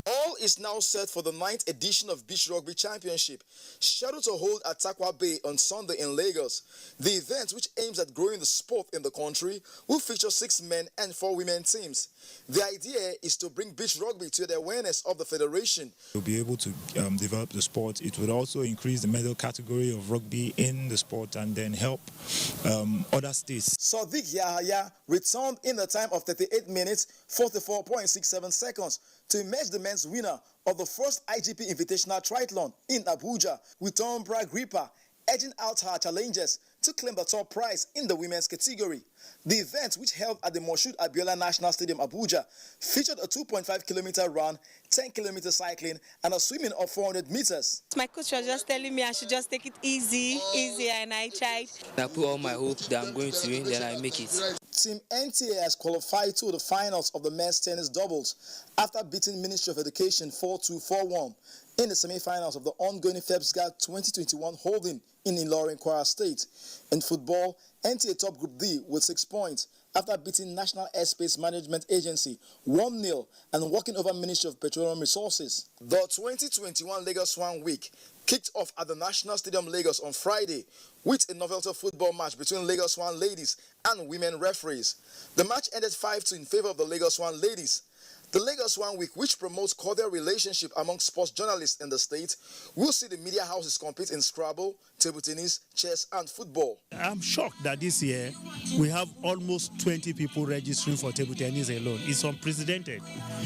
All is now set for the 9th edition of Beach Rugby Championship, scheduled to hold at Takwa Bay on Sunday in Lagos. The event, which aims at growing the sport in the country, will feature 6 men and 4 women teams. The idea is to bring beach rugby to the awareness of the federation. We'll be able to develop the sport. It would also increase the medal category of rugby in the sport and then help other states. Sadiq Yahaya returned in a time of 38 minutes, 44.67 seconds to emerge the men's winner of the first IGP Invitational Triathlon in Abuja, with Tom Bragg Ripper edging out her challengers to claim the top prize in the women's category. The event, which held at the Moshood Abiola National Stadium, Abuja, featured a 2.5-kilometer run, 10-kilometer cycling, and a swimming of 400 meters. My coach was just telling me I should just take it easy, and I tried. I put all my hope that I'm going to win, then I make it. Team NTA has qualified to the finals of the men's tennis doubles after beating Ministry of Education 4-2-4-1 in the semi-finals of the ongoing FEPSGA 2021 holding in Ilorin, Kwara State. In football, NTA top Group D with 6 points after beating National Airspace Management Agency 1-0 and walking over Ministry of Petroleum Resources. The 2021 Lagos Swan Week kicked off at the National Stadium Lagos on Friday with a novelty football match between Lagos Swan ladies and women referees. The match ended 5-2 in favor of the Lagos Swan ladies. The Lagos Swan Week, which promotes cordial relationship among sports journalists in the state, will see the media houses compete in Scrabble, table tennis, chess, and football. I'm shocked that this year we have almost 20 people registering for table tennis alone. It's unprecedented.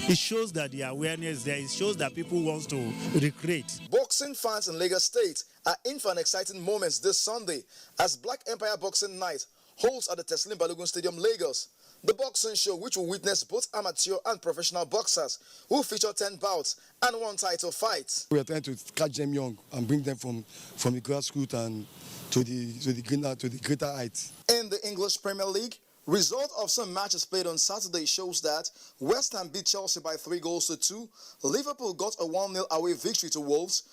It shows that the awareness there. It shows that people want to recreate. Boxing fans in Lagos State are in for an exciting moment this Sunday as Black Empire Boxing Night holds at the Teslim Balogun Stadium, Lagos. The boxing show, which will witness both amateur and professional boxers, will feature 10 bouts and 1 title fight. We are trying to catch them young and bring them from the grassroots and to the greater heights. In the English Premier League, Result of some matches played on Saturday shows that West Ham beat Chelsea by 3 goals to 2. Liverpool got a 1-0 away victory to Wolves.